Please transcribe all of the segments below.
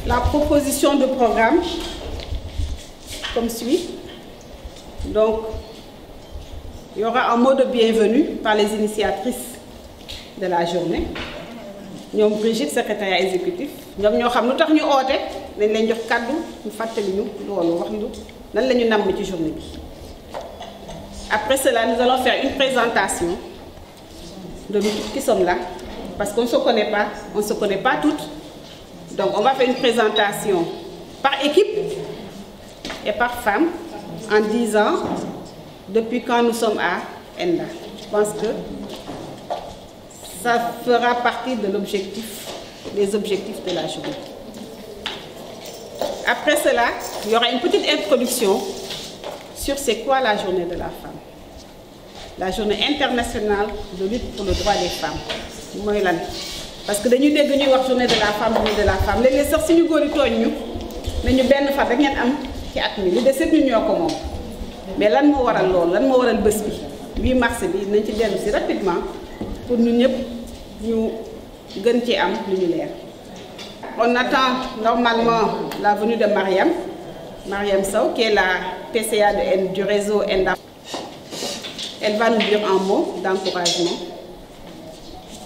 La proposition de programme comme suit. Donc, il y aura un mot de bienvenue par les initiatrices de la journée. Nous, Brigitte, secrétaire exécutif, nous savons que nous avons journée. Après cela, nous allons faire une présentation de nous toutes qui sommes là, parce qu'on ne se connaît pas toutes. Donc on va faire une présentation par équipe et par femme en disant depuis quand nous sommes à ENDA. Je pense que ça fera partie de des objectifs de la journée. Après cela, il y aura une petite introduction sur c'est quoi la journée de la femme. La journée internationale de lutte pour le droit des femmes. Parce que nous avons la journée de la femme, les sœurs, si nous avons une femme, nous avons une femme qui a été mais lan moo waral lool lan moo waral bés bi 8 mars bi nañ ci dellu si rapidement pour nous ñëpp ñu gën ci am lu ñu leer. On attend normalement la venue de Mariam Sow, qui est la PCA du réseau ENDA. Elle va nous dire un mot d'encouragement.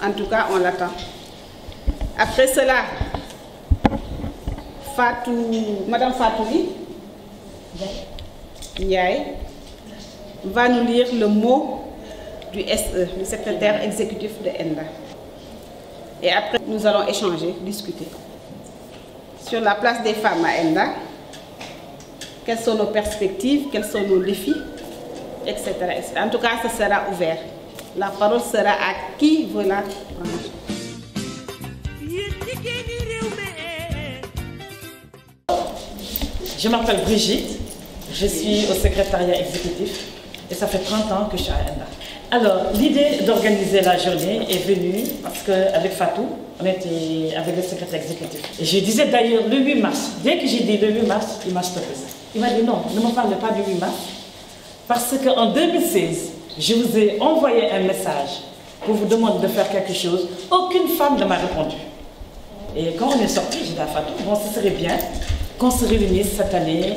En tout cas, on l'attend. Après cela, Madame Fatou Ndiaye va nous lire le mot du SE, le secrétaire exécutif de ENDA. Et après, nous allons échanger, discuter sur la place des femmes à ENDA, quelles sont nos perspectives, quels sont nos défis, etc. En tout cas, ce sera ouvert. La parole sera à qui veut la prendre. Je m'appelle Brigitte, je suis au secrétariat exécutif et ça fait 30 ans que je suis à ENDA. Alors, l'idée d'organiser la journée est venue parce qu'avec Fatou, on était avec le secrétaire exécutif. Et je disais d'ailleurs le 8 mars, dès que j'ai dit le 8 mars, il m'a stoppé ça. Il m'a dit non, ne me parle pas du 8 mars, parce qu'en 2016, je vous ai envoyé un message pour vous demander de faire quelque chose. Aucune femme ne m'a répondu. Et quand on est sorti, j'ai dit à Fatou, bon, ce serait bien qu'on se réunisse cette année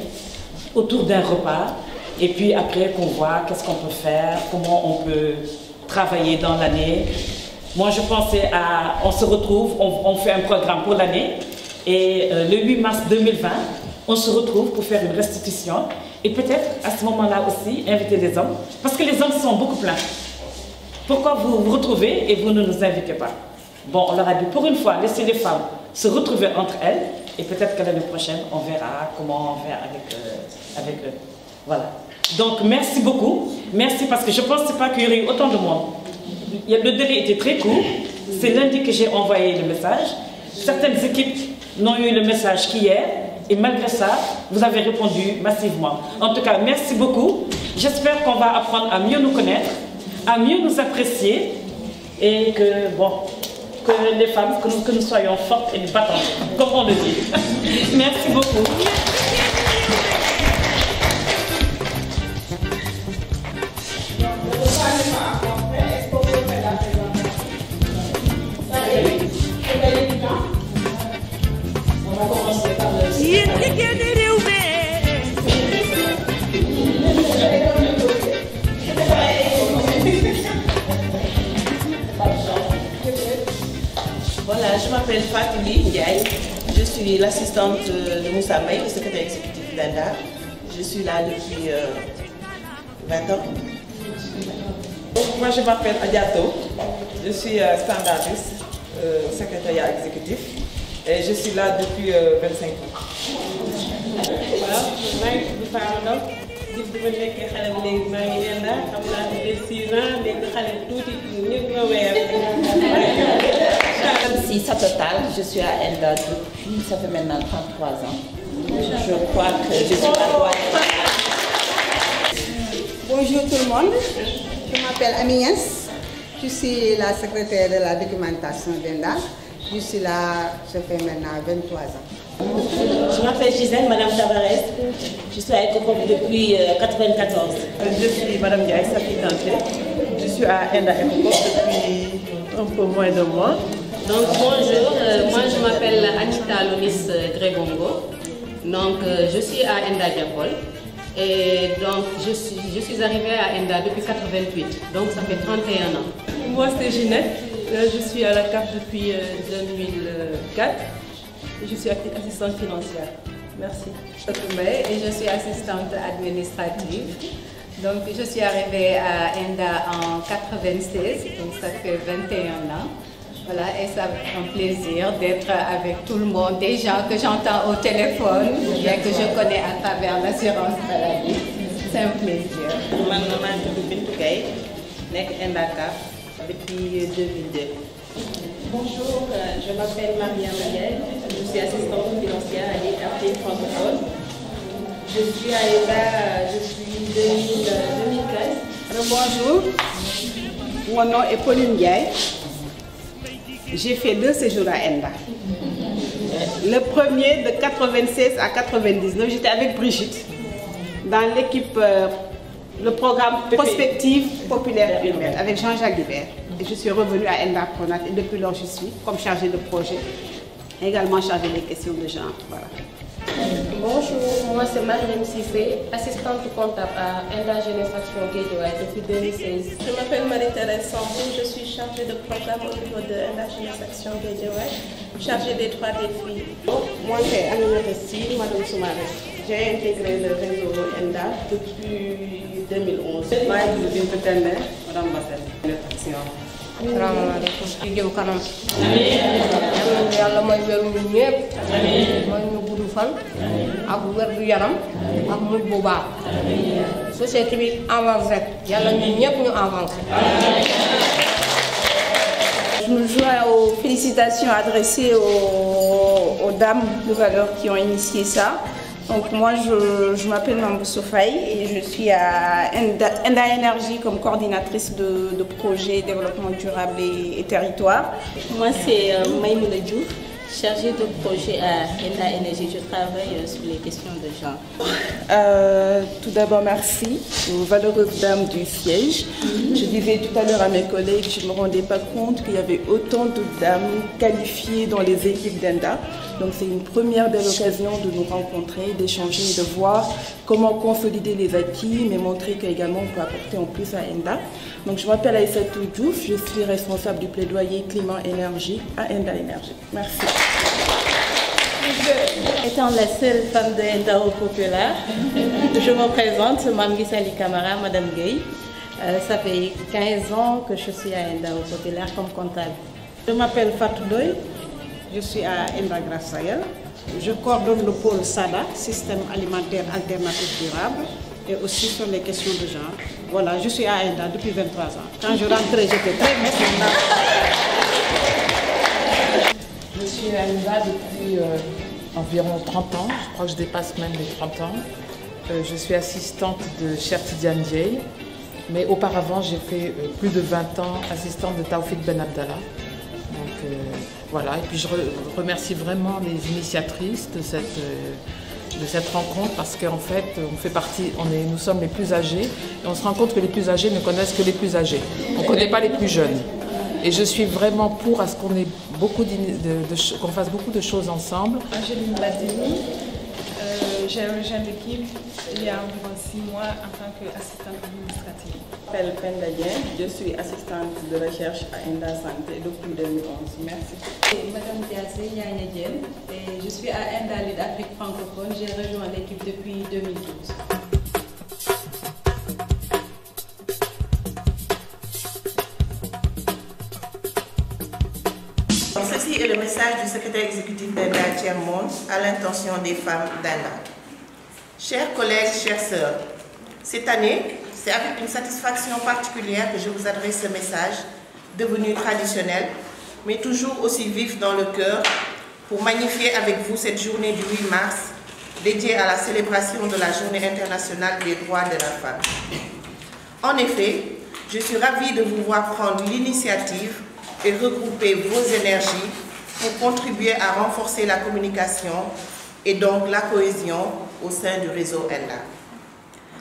autour d'un repas. Et puis après qu'on voit qu'est-ce qu'on peut faire, comment on peut travailler dans l'année. Moi je pensais à, on se retrouve, on fait un programme pour l'année et le 8 mars 2020, on se retrouve pour faire une restitution et peut-être à ce moment-là aussi inviter les hommes, parce que les hommes sont beaucoup pleins. Pourquoi vous vous retrouvez et vous ne nous invitez pas? Bon, on leur a dit pour une fois, laissez les femmes se retrouver entre elles et peut-être que l'année prochaine, on verra comment on fait avec eux. Voilà. Donc merci beaucoup. Merci parce que je ne pensais pas qu'il y aurait eu autant de monde. Le délai était très court. C'est lundi que j'ai envoyé le message. Certaines équipes n'ont eu le message qu'hier. Et malgré ça, vous avez répondu massivement. En tout cas, merci beaucoup. J'espère qu'on va apprendre à mieux nous connaître, à mieux nous apprécier et que, bon, que les femmes, que nous soyons fortes et battantes, comme on le dit. Merci beaucoup. Voilà, je m'appelle Fatou Ndiaye, je suis l'assistante de Moussa Mbaye, le secrétaire exécutif d'ENDA. Je suis là depuis 20 ans. Moi je m'appelle Adiato, je suis standardiste, secrétariat exécutif et je suis là depuis 25 ans. Voilà, je suis Faro depuis que je suis à l'ENDA, j'ai 6 ans, Si ça total, je suis à ENDA depuis, ça fait maintenant 33 ans. Je crois que je suis la loi. Bonjour tout le monde, je m'appelle Agnès, je suis la secrétaire de la documentation d'ENDA. Je suis là, ça fait maintenant 23 ans. Je m'appelle Gisèle, Madame Tavares, je suis à ECOPOP depuis 1994. Je suis Madame Diaye Safi Kanté, je suis à Enda Ecocorp depuis un peu moins de mois. Donc bonjour, moi je m'appelle Anita Lonis Gregongo. Donc je suis à Enda Diapol. Et donc je suis arrivée à Enda depuis 88, donc ça fait 31 ans. Moi c'est Ginette, je suis à la CAF depuis 2004 et je suis assistante financière. Merci. Et je suis assistante administrative. Donc je suis arrivée à Enda en 96, donc ça fait 21 ans. Voilà, et ça me fait un plaisir d'être avec tout le monde, des gens que j'entends au téléphone, bien que je connais à travers l'assurance maladie. C'est un plaisir. Je m'appelle Bintou Gaye, Enda CAF depuis 2002. Bonjour, je m'appelle Marianne Gaye, je suis assistante financière à l'IRT francophone. Je suis à Enda depuis 2015. Bonjour, mon nom est Pauline Gaye. J'ai fait 2 séjours à Enda. Le premier de 96 à 99, j'étais avec Brigitte dans l'équipe, le programme Prospective Populaire Primaire avec Jean-Jacques Guibert. Et je suis revenue à Enda Pronat et depuis lors je suis comme chargée de projet, également chargée des questions de genre. Voilà. Bonjour, moi c'est Mariam Cissé, assistante comptable à Enda Jeunesse Action Guédiawaye depuis 2016. Je m'appelle Marie-Thérèse Sambou, je suis chargée de programme au niveau de Enda Jeunesse Action Guédiawaye, chargée des droits des filles. Moi c'est Aminata Sy, Madame Soumaré. J'ai intégré le réseau Enda depuis 2011. Moi je suis Madame Bassel. salaamaaleykum ci jëm kanam yàlla mooy wéru ñu ñëpp mooy ñu gudd fan ak wér gu yaram ak mujj bu baax société bi avancé yàlla ñu ñëpp ñu avancé. Je me joins aux félicitations adressées aux dames de valeur qui ont initié ça. Donc moi je m'appelle Mambo Sofaï et je suis à Enda Énergie comme coordinatrice de projet développement durable et territoire. Moi c'est Maïmouna Diouf, chargée de projet à Enda Énergie. Je travaille sur les questions de genre. Tout d'abord merci aux valeureuses dames du siège. Je disais tout à l'heure à mes collègues, je ne me rendais pas compte qu'il y avait autant de dames qualifiées dans les équipes d'Enda. Donc c'est une première belle occasion de nous rencontrer, d'échanger et de voir comment consolider les acquis, mais montrer qu'également on peut apporter en plus à Enda. Donc je m'appelle Aïssatou Diouf, je suis responsable du plaidoyer climat-énergie à Enda Énergie. Merci. Étant la seule femme de Enda au Populaire, je me présente, Mme Guissali Camara, Madame Gueye. Ça fait 15 ans que je suis à Enda au Populaire comme comptable. Je m'appelle Fatou Doy. Je suis à Enda Grassaël. Je coordonne le pôle SADA, Système alimentaire alternatif durable, et aussi sur les questions de genre. Voilà, je suis à Enda depuis 23 ans. Quand je rentrais, j'étais très méfiante. Je suis à Enda depuis environ 30 ans. Je crois que je dépasse même les 30 ans. Je suis assistante de Cheikh Tidiane Dieye. Mais auparavant, j'ai fait plus de 20 ans assistante de Taoufik Ben Abdallah. Donc voilà, et puis je remercie vraiment les initiatrices de cette rencontre parce qu'en fait, on fait partie, nous sommes les plus âgés et on se rend compte que les plus âgés ne connaissent que les plus âgés. On ne connaît pas les plus jeunes. Et je suis vraiment pour à ce qu'on ait qu'on fasse beaucoup de choses ensemble. Angéline Ladini, j'ai rejoint l'équipe il y a environ 6 mois en tant qu'assistante administrative. Je m'appelle Penda Dieng, je suis assistante de recherche à Enda Santé depuis 2011. Merci. Madame Diassé Niagne Dieng et je suis à Enda Lutte Afrique francophone. J'ai rejoint l'équipe depuis 2012. Ceci est le message du secrétaire exécutif d'Enda, Thierry Monde, à l'intention des femmes d'Enda. Chers collègues, chères sœurs, cette année, c'est avec une satisfaction particulière que je vous adresse ce message, devenu traditionnel, mais toujours aussi vif dans le cœur, pour magnifier avec vous cette journée du 8 mars, dédiée à la célébration de la Journée internationale des droits de la femme. En effet, je suis ravie de vous voir prendre l'initiative et regrouper vos énergies pour contribuer à renforcer la communication et donc la cohésion au sein du réseau Enda.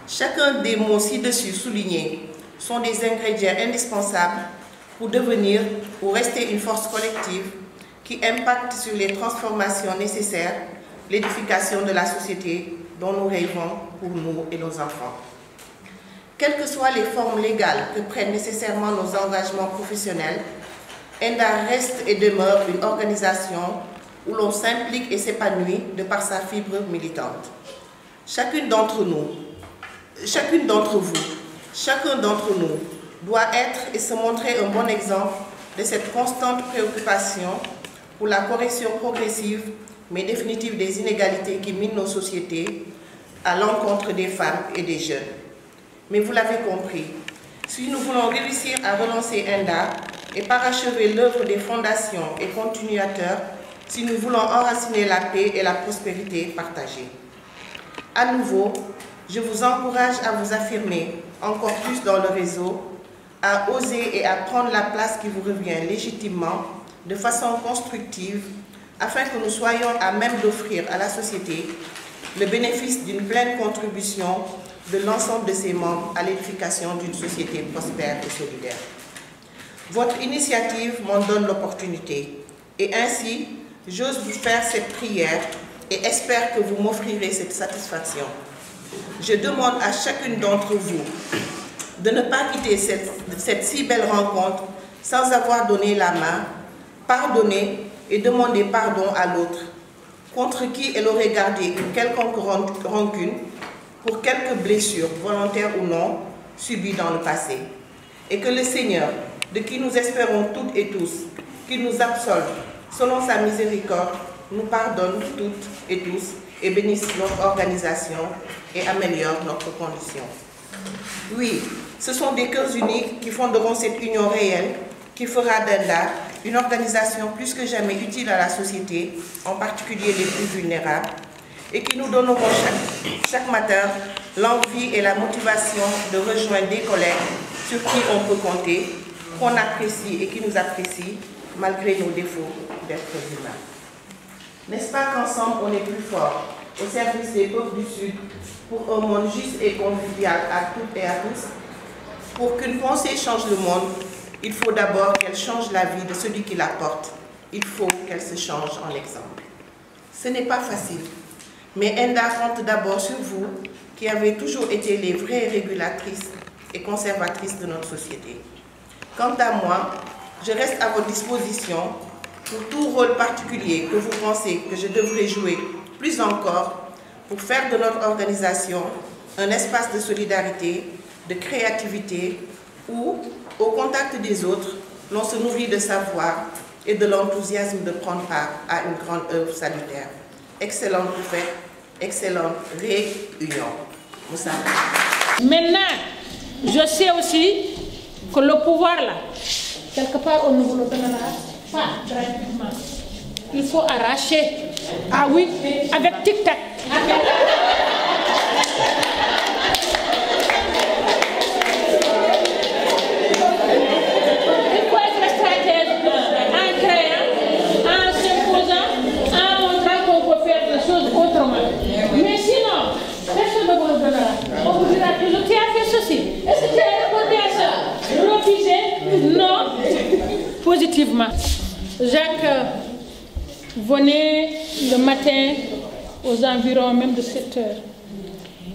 Chacun des mots ci-dessus soulignés sont des ingrédients indispensables pour devenir ou rester une force collective qui impacte sur les transformations nécessaires, l'édification de la société dont nous rêvons pour nous et nos enfants. Quelles que soient les formes légales que prennent nécessairement nos engagements professionnels, ENDA reste et demeure une organisation où l'on s'implique et s'épanouit de par sa fibre militante. Chacune d'entre vous, chacun d'entre nous doit être et se montrer un bon exemple de cette constante préoccupation pour la correction progressive mais définitive des inégalités qui minent nos sociétés à l'encontre des femmes et des jeunes. Mais vous l'avez compris, si nous voulons réussir à relancer ENDA et parachever l'œuvre des fondations et continuateurs, si nous voulons enraciner la paix et la prospérité partagée. À nouveau, je vous encourage à vous affirmer encore plus dans le réseau, à oser et à prendre la place qui vous revient légitimement, de façon constructive, afin que nous soyons à même d'offrir à la société le bénéfice d'une pleine contribution de l'ensemble de ses membres à l'édification d'une société prospère et solidaire. Votre initiative m'en donne l'opportunité, et ainsi, j'ose vous faire cette prière et espère que vous m'offrirez cette satisfaction. Je demande à chacune d'entre vous de ne pas quitter cette si belle rencontre sans avoir donné la main, pardonner et demander pardon à l'autre, contre qui elle aurait gardé une quelconque rancune pour quelques blessures, volontaires ou non, subies dans le passé. Et que le Seigneur, de qui nous espérons toutes et tous, qu'il nous absolve selon sa miséricorde, nous pardonne toutes et tous et bénisse notre organisation et améliore notre condition. Oui, ce sont des cœurs uniques qui fonderont cette union réelle qui fera d'ENDA une organisation plus que jamais utile à la société, en particulier les plus vulnérables, et qui nous donneront chaque matin l'envie et la motivation de rejoindre des collègues sur qui on peut compter, qu'on apprécie et qui nous apprécient malgré nos défauts d'être humains. N'est-ce pas qu'ensemble on est plus fort au service des peuples du Sud pour un monde juste et convivial à toutes et à tous? Pour qu'une pensée change le monde, il faut d'abord qu'elle change la vie de celui qui la porte. Il faut qu'elle se change en exemple. Ce n'est pas facile, mais ENDA compte d'abord sur vous qui avez toujours été les vraies régulatrices et conservatrices de notre société. Quant à moi, je reste à votre disposition pour tout rôle particulier que vous pensez que je devrais jouer plus encore pour faire de notre organisation un espace de solidarité, de créativité où, au contact des autres, l'on se nourrit de savoir et de l'enthousiasme de prendre part à une grande œuvre salutaire. Excellente fête, excellente réunion. Moussa. Maintenant, je sais aussi que le pouvoir là, quelque part on ne vous le donnera pas gratuitement. Il faut arracher. Ah oui, avec tic-tac. Il faut être stratège en créant, en s'imposant, en montrant qu'on peut faire des choses autrement. Mais sinon, personne ne vous le donnera. On vous dira toujours, tu as fait ceci. Est-ce que tu as répondu à ça? Refuser? Non. Positivement. Jacques venait le matin aux environs même de 7 heures.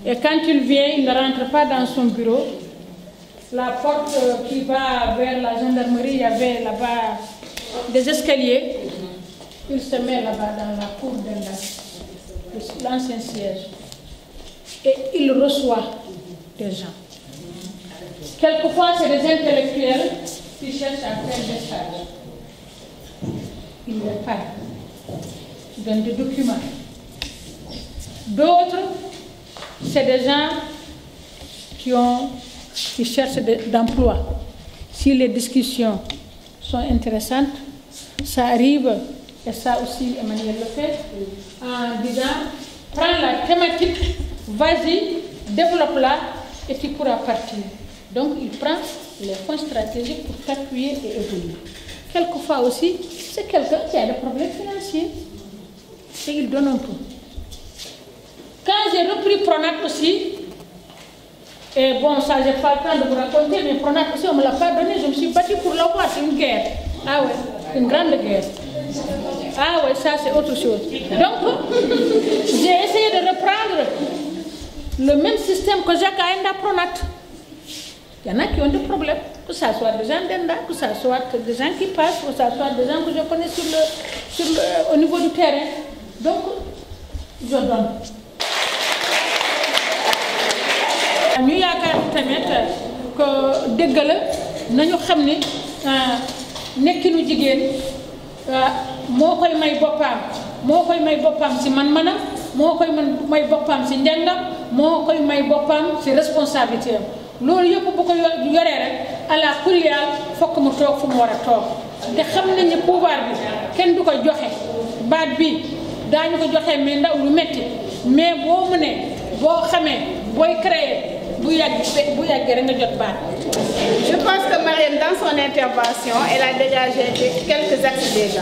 Et quand il vient, il ne rentre pas dans son bureau. La porte qui va vers la gendarmerie, il y avait là-bas des escaliers. Il se met là-bas dans la cour d'ENDA, l'ancien siège. Et il reçoit des gens. Quelquefois, c'est des intellectuels qui cherchent à faire des stages. Il les parle, il donne des documents. D'autres, c'est des gens qui cherchent d'emploi. Si les discussions sont intéressantes, ça arrive, et ça aussi Emmanuel le fait, en disant, prends la thématique, vas-y, développe-la et tu pourras partir. Donc il prend les fonds stratégiques pour t'appuyer et évoluer. Quelquefois aussi, c'est quelqu'un qui a des problèmes financiers et il donne un peu. Quand j'ai repris Pronat aussi, Et bon, ça, j'ai pas le temps de vous raconter, mais Pronat aussi, on ne me l'a pas donné, je me suis battue pour l'avoir, c'est une guerre. Ah ouais, une grande guerre. Ah ouais, ça c'est autre chose. Donc, j'ai essayé de reprendre le même système que Jacques a Enda Pronat. Il y en a qui ont des problèmes, que ce soit des gens d'Enda, que ce soit des gens qui passent, que ce soit des gens que je connais au niveau du terrain. Donc, je donne. Nous avons que dégg la nañu xam ni nekkinu jigéen moo koy may boppam ci man-manam moo koy may boppam ci njàngam moo koy may boppam ci responsabilité am loolu yëpp bu ko yoree rek ala kuliyal fokk mu toog fu mu war a toog te xam nañ ne pouvoir bi kenn du ko joxe baat bi daañu ko joxe mais ndaw lu metti mais boo mënee boo xamee booy créer Je pense que Mariam, dans son intervention, elle a dégagé quelques axes déjà.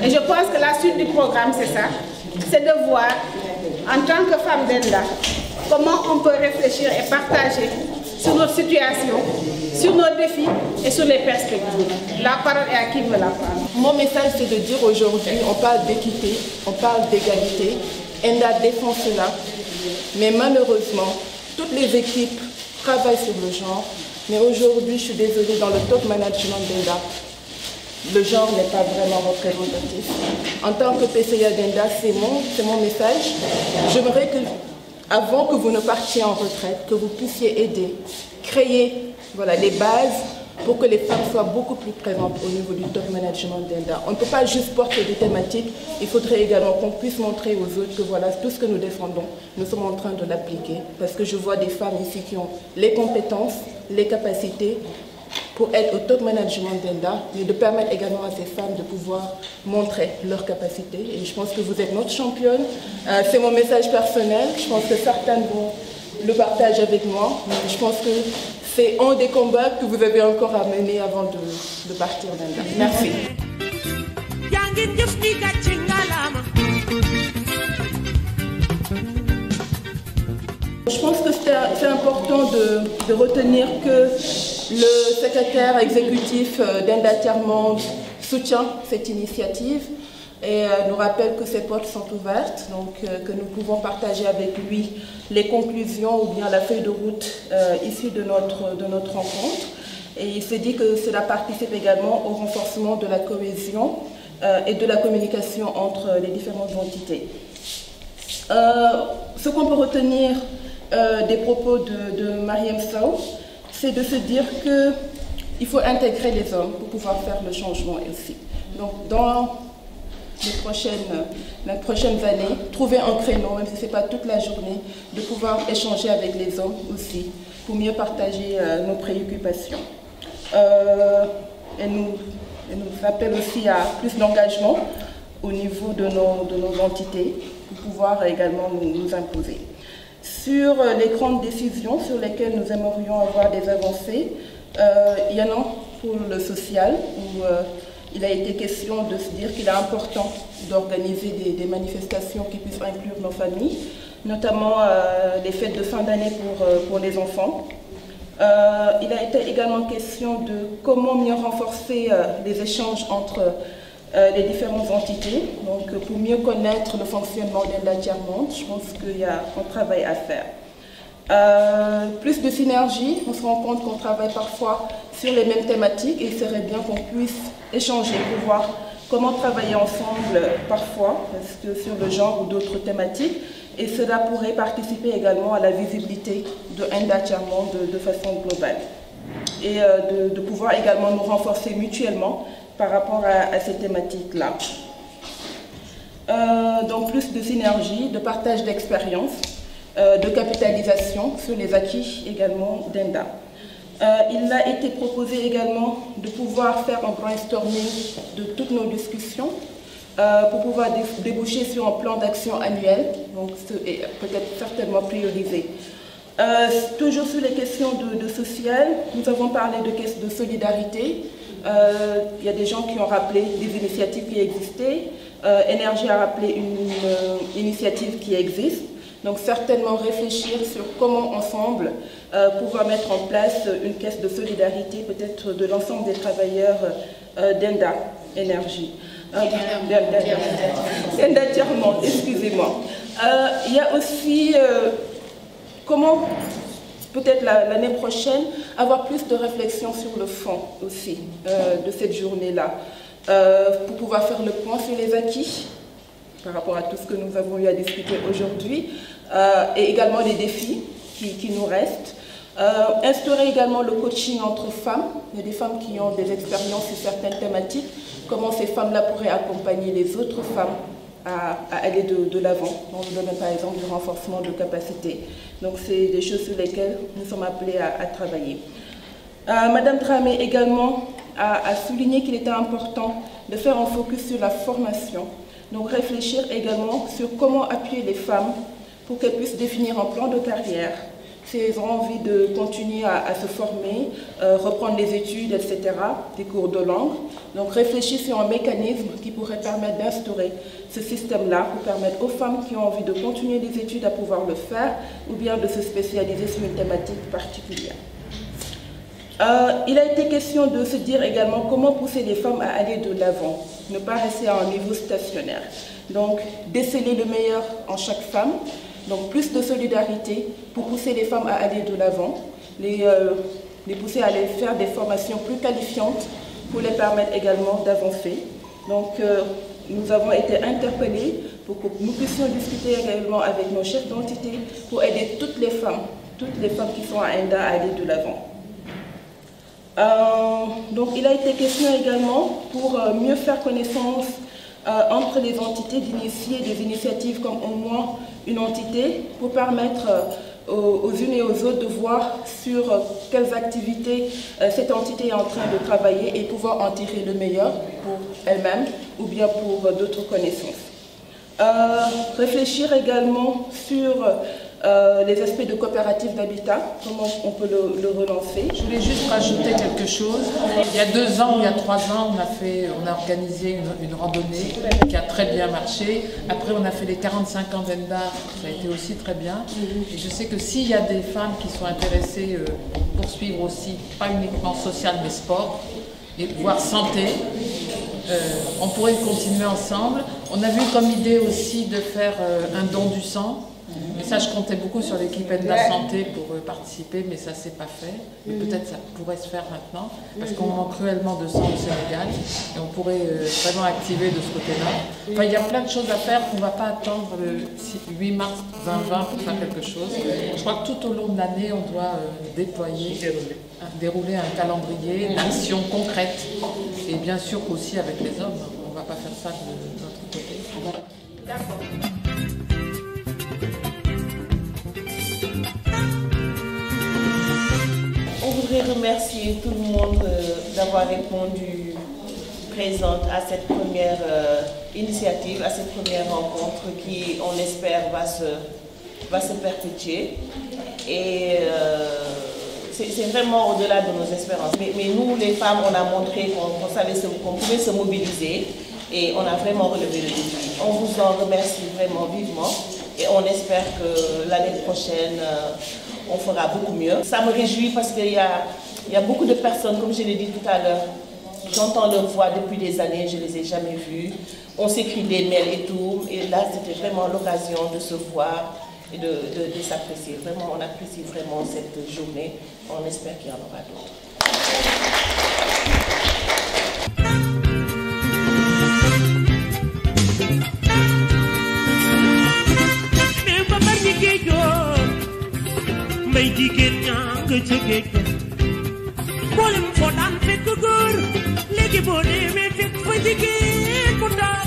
Et je pense que la suite du programme, c'est ça. C'est de voir, en tant que femme d'Enda, comment on peut réfléchir et partager sur notre situation, sur nos défis et sur les perspectives. La parole est à qui veut la prendre. Mon message, c'est de dire aujourd'hui, on parle d'équité, on parle d'égalité. Enda défend cela. Mais malheureusement, toutes les équipes travaillent sur le genre, mais aujourd'hui, je suis désolée, dans le top management d'Enda, le genre n'est pas vraiment représentatif. En tant que PCA d'Enda, c'est mon message. J'aimerais que, avant que vous ne partiez en retraite, que vous puissiez aider, créer les bases pour que les femmes soient beaucoup plus présentes au niveau du top management d'Enda. On ne peut pas juste porter des thématiques, il faudrait également qu'on puisse montrer aux autres que voilà, tout ce que nous défendons, nous sommes en train de l'appliquer. Parce que je vois des femmes ici qui ont les compétences, les capacités pour être au top management d'Enda, mais de permettre également à ces femmes de pouvoir montrer leurs capacités. Et je pense que vous êtes notre championne. C'est mon message personnel. Je pense que certaines vont le partager avec moi. Je pense que c'est un des combats que vous avez encore à mener avant de partir d'Enda. Merci. Je pense que c'est important de retenir que le secrétaire exécutif d'Enda Tiers-Monde soutient cette initiative et nous rappelle que ses portes sont ouvertes, donc que nous pouvons partager avec lui les conclusions ou bien la feuille de route issue de notre rencontre. Et il se dit que cela participe également au renforcement de la cohésion et de la communication entre les différentes entités. Ce qu'on peut retenir des propos de Mariam Sow, c'est de se dire qu'il faut intégrer les hommes pour pouvoir faire le changement aussi. Donc dans les prochaines années, trouver un créneau, même si ce n'est pas toute la journée, de pouvoir échanger avec les hommes aussi, pour mieux partager nos préoccupations. Elle nous appelle aussi à plus d'engagement au niveau de nos entités, pour pouvoir également nous imposer. Sur les grandes décisions sur lesquelles nous aimerions avoir des avancées, il y en a pour le social, où il a été question de se dire qu'il est important d'organiser des manifestations qui puissent inclure nos familles, notamment les fêtes de fin d'année pour les enfants. Il a été également question de comment mieux renforcer les échanges entre les différentes entités, donc pour mieux connaître le fonctionnement d'Enda Tiers-Monde. Je pense qu'il y a un travail à faire. Plus de synergie, on se rend compte qu'on travaille parfois sur les mêmes thématiques et il serait bien qu'on puisse échanger pour voir comment travailler ensemble parfois, parce que sur le genre ou d'autres thématiques, et cela pourrait participer également à la visibilité de Enda Tiers-Monde de façon globale. Et de pouvoir également nous renforcer mutuellement par rapport à ces thématiques-là. Donc plus de synergie, de partage d'expérience, de capitalisation sur les acquis également d'Enda. Il a été proposé également de pouvoir faire un brainstorming de toutes nos discussions pour pouvoir déboucher sur un plan d'action annuel, donc peut-être certainement priorisé. Toujours sur les questions de social, nous avons parlé de solidarité. Il y a des gens qui ont rappelé des initiatives qui existaient. Énergie a rappelé une initiative qui existe. Donc certainement réfléchir sur comment ensemble pouvoir mettre en place une caisse de solidarité peut-être de l'ensemble des travailleurs d'Enda Énergie. Enda Tiers-Monde, excusez-moi. Il y a aussi comment peut-être l'année prochaine avoir plus de réflexion sur le fond aussi de cette journée-là pour pouvoir faire le point sur les acquis par rapport à tout ce que nous avons eu à discuter aujourd'hui, et également les défis qui nous restent. Instaurer également le coaching entre femmes. Il y a des femmes qui ont des expériences sur certaines thématiques. Comment ces femmes-là pourraient accompagner les autres femmes à aller de l'avant, dans le domaine par exemple du renforcement de capacités. Donc c'est des choses sur lesquelles nous sommes appelés à travailler. Madame Dramé également a souligné qu'il était important de faire un focus sur la formation. Donc réfléchir également sur comment appuyer les femmes pour qu'elles puissent définir un plan de carrière, si elles ont envie de continuer à se former, reprendre les études, etc., des cours de langue. Donc réfléchir sur un mécanisme qui pourrait permettre d'instaurer ce système-là pour permettre aux femmes qui ont envie de continuer les études à pouvoir le faire ou bien de se spécialiser sur une thématique particulière. Il a été question de se dire également comment pousser les femmes à aller de l'avant, ne pas rester à un niveau stationnaire. Donc déceler le meilleur en chaque femme, donc plus de solidarité pour pousser les femmes à aller de l'avant, les pousser à aller faire des formations plus qualifiantes pour les permettre également d'avancer. Donc nous avons été interpellés pour que nous puissions discuter également avec nos chefs d'entité pour aider toutes les femmes qui sont à Enda à aller de l'avant. Donc il a été question également pour mieux faire connaissance entre les entités d'initier des initiatives comme au moins une entité pour permettre aux unes et aux autres de voir sur quelles activités cette entité est en train de travailler et pouvoir en tirer le meilleur pour elle-même ou bien pour d'autres connaissances. Réfléchir également sur les aspects de coopératives d'habitat, comment on peut le relancer. Je voulais juste rajouter quelque chose. Il y a 2 ans, il y a 3 ans, on a organisé une randonnée qui a très bien marché. Après, on a fait les 45 ans d'Enda, ça a été aussi très bien. Et je sais que s'il y a des femmes qui sont intéressées pour poursuivre aussi, pas uniquement social, mais sport, et voire santé, on pourrait continuer ensemble. On a vu comme idée aussi de faire un don du sang. Mais ça, je comptais beaucoup sur l'équipe Enda Santé pour participer, mais ça ne s'est pas fait. Mais peut-être ça pourrait se faire maintenant, parce qu'on manque cruellement de sang au Sénégal, et on pourrait vraiment activer de ce côté-là. Enfin, il y a plein de choses à faire, on ne va pas attendre le 8 mars 2020 pour faire quelque chose. Je crois que tout au long de l'année, on doit dérouler un calendrier d'actions concrètes, et bien sûr aussi avec les hommes. On ne va pas faire ça de notre côté. D'accord. On voudrait remercier tout le monde d'avoir répondu présente à cette première initiative, à cette première rencontre qui, on espère, va se perpétuer. Et c'est vraiment au-delà de nos espérances. Mais nous, les femmes, on a montré qu'on pouvait se mobiliser et on a vraiment relevé le défi. On vous en remercie vraiment vivement et on espère que l'année prochaine, on fera beaucoup mieux. Ça me réjouit parce qu'il y a beaucoup de personnes, comme je l'ai dit tout à l'heure, j'entends leur voix depuis des années, je ne les ai jamais vues. On s'écrit des mails et tout, et là c'était vraiment l'occasion de se voir et de s'apprécier. Vraiment, on apprécie vraiment cette journée. On espère qu'il y en aura d'autres. may jigéen ñaa nga ca géej ga boolem foo daan fekk góor léegi boo demee fekk fa jigéen bu ndaw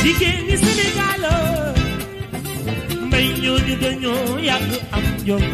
jigéen ñi Sénégal may ñooñu dañoo yàgg am jom